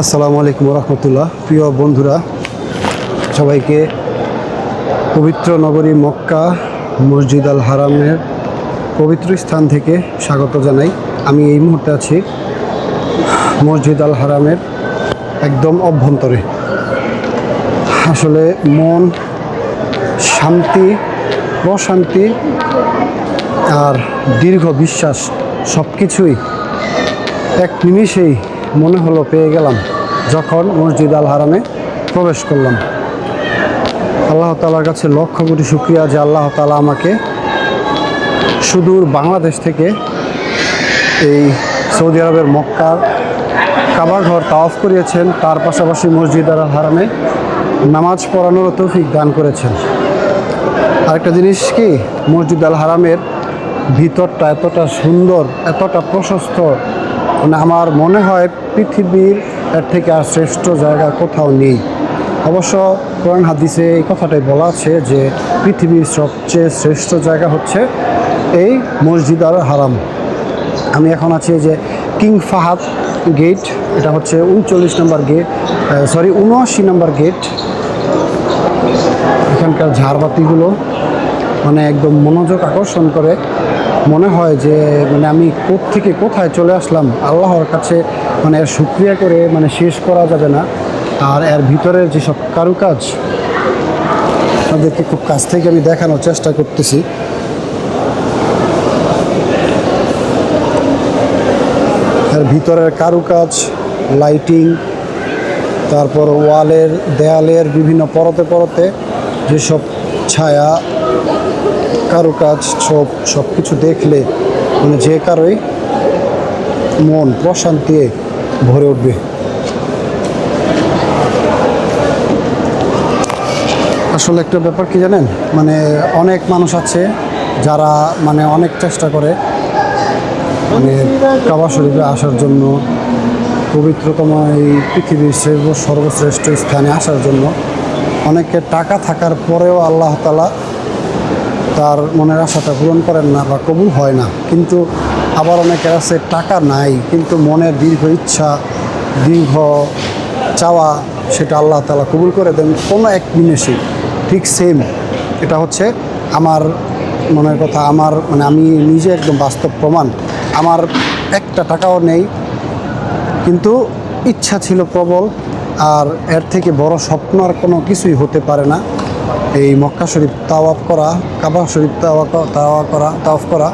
আসসালামু আলাইকুম রহমতুল্লাহ। প্রিয় বন্ধুরা, সবাইকে পবিত্র নগরী মক্কা মসজিদ আল হারামের পবিত্র স্থান থেকে স্বাগত জানাই। আমি এই মুহূর্তে আছি মসজিদ আল হারামের একদম অভ্যন্তরে। আসলে মন শান্তি, প্রশান্তি আর দীর্ঘ বিশ্বাস সব কিছুই এক নিমিষেই মনে হলো পেয়ে গেলাম যখন মসজিদ আল হারামে প্রবেশ করলাম। আল্লাহ তাআলার কাছে লক্ষ কোটি শুকরিয়া যে আল্লাহ তাআলা আমাকে সুদূর বাংলাদেশ থেকে এই সৌদি আরবের মক্কার কাবা ঘর তাওয়াফ করিয়েছেন, তার পাশাপাশি মসজিদ আল হারামে নামাজ পড়ানোর তৌফিক দান করেছেন। আরেকটা জিনিস কি, মসজিদ আল হারামের ভিতরটা এতটা সুন্দর, এতটা প্রশস্ত, মানে আমার মনে হয় পৃথিবীর এর থেকে আর শ্রেষ্ঠ জায়গা কোথাও নেই। অবশ্য কোরআন হাদিসে এই কথাটাই বলা আছে যে পৃথিবীর সবচেয়ে শ্রেষ্ঠ জায়গা হচ্ছে এই মসজিদ আল হারাম। আমি এখন আছি যে কিং ফাহাদ গেট, এটা হচ্ছে 39 নম্বর গেট, 79 নম্বর গেট। এখানকার ঝাড়বাতিগুলো মানে একদম মনোযোগ আকর্ষণ করে। মনে হয় যে মানে আমি থেকে কোথায় চলে আসলাম। আল্লাহর কাছে মানে এর শুকরিয়া করে মানে শেষ করা যাবে না। আর এর ভিতরের যেসব কারুকাজ আপনাদেরকে খুব কাছ থেকে আমি দেখানোর চেষ্টা করতেছি। এর ভিতরের কারুকাজ, লাইটিং, তারপর ওয়ালের দেয়ালের বিভিন্ন পরতে পরতে যেসব ছায়া কারুকাজ, সব কিছু দেখলে মানে যে কারোই মন প্রশান্তি ভরে উঠবে। আসলে একটা ব্যাপার কি জানেন, মানে অনেক মানুষ আছে যারা মানে অনেক চেষ্টা করে মানে কাবা শরীফে আসার জন্য, পবিত্রতম এই পৃথিবীর সর্বশ্রেষ্ঠ স্থানে আসার জন্য। অনেকের টাকা থাকার পরেও আল্লাহ তাআলা তার মনের আশাটা পূরণ করেন না বা কবুল হয় না। কিন্তু আবার অনেকের আছে টাকা নাই কিন্তু মনের দীর্ঘ ইচ্ছা, দীর্ঘ চাওয়া, সেটা আল্লাহ তাআলা কবুল করে দেন কোনো এক নিমেষে। ঠিক সেম এটা হচ্ছে আমার মনের কথা। আমার মানে আমি নিজে একদম বাস্তব প্রমাণ। আমার একটা টাকাও নেই কিন্তু ইচ্ছা ছিল প্রবল, আর এর থেকে বড় স্বপ্ন আর কোনো কিছুই হতে পারে না। এই মক্কা শরীফ তাওয়াফ করা, কাবা শরীফ তাওয়াফ করা।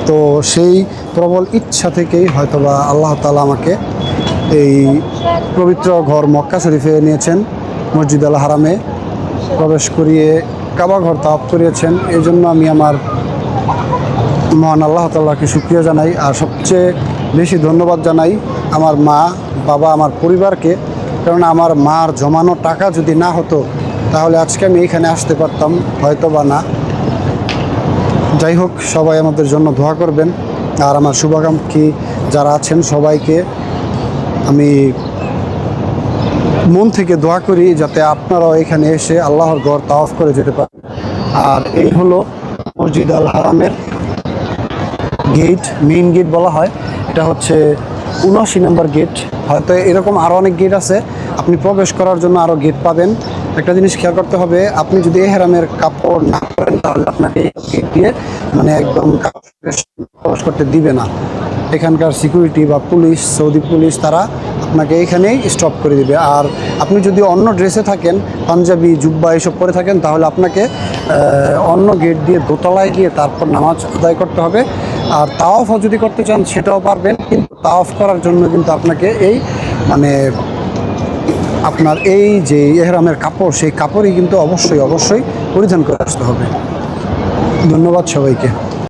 তো সেই প্রবল ইচ্ছা থেকেই হয়তোবা আল্লাহ তাআলা আমাকে এই পবিত্র ঘর মক্কা শরীফে নিয়েছেন, মসজিদ আল হারামে প্রবেশ করিয়ে কাবা ঘর তাওয়াফ করিয়েছেন। এই জন্য আমি আমার মহান আল্লাহ তাআলাকে শুকরিয়া জানাই। আর সবচেয়ে বেশি ধন্যবাদ জানাই আমার মা, বাবা, আমার পরিবারকে। কারণ আমার মার জমানো টাকা যদি না হতো তাহলে আজকে আমি এইখানে আসতে পারতাম হয়তো বা না। যাই হোক, সবাই আমাদের জন্য দোয়া করবেন। আর আমার শুভাকাঙ্ক্ষী যারা আছেন সবাইকে আমি মন থেকে দোয়া করি যাতে আপনারাও এখানে এসে আল্লাহর ঘর তাওয়াফ করে যেতে পারেন। আর এই হলো মসজিদ আল হারামের গেট, মেইন গেট বলা হয়। এটা হচ্ছে 79 নম্বর গেট। হয়তো এরকম আরও অনেক গেট আছে, আপনি প্রবেশ করার জন্য আরও গেট পাবেন। একটা জিনিস খেয়াল করতে হবে, আপনি যদি এহরামের কাপড় না করেন তাহলে আপনাকে গেট দিয়ে মানে একদম প্রবেশ করতে দিবে না। এখানকার সিকিউরিটি বা পুলিশ, সৌদি পুলিশ, তারা আপনাকে এইখানেই স্টপ করে দিবে। আর আপনি যদি অন্য ড্রেসে থাকেন, পাঞ্জাবি, জুব্বা এসব পরে থাকেন, তাহলে আপনাকে অন্য গেট দিয়ে দোতলায় গিয়ে তারপর নামাজ আদায় করতে হবে। আর তাওয়াফও যদি করতে চান সেটাও পারবেন, কিন্তু তাওয়াফ করার জন্য কিন্তু আপনাকে এই মানে আপনার এই যে ইহরামের কাপড়, সেই কাপড়ই কিন্তু অবশ্যই পরিধান করে আসতে হবে। ধন্যবাদ সবাইকে।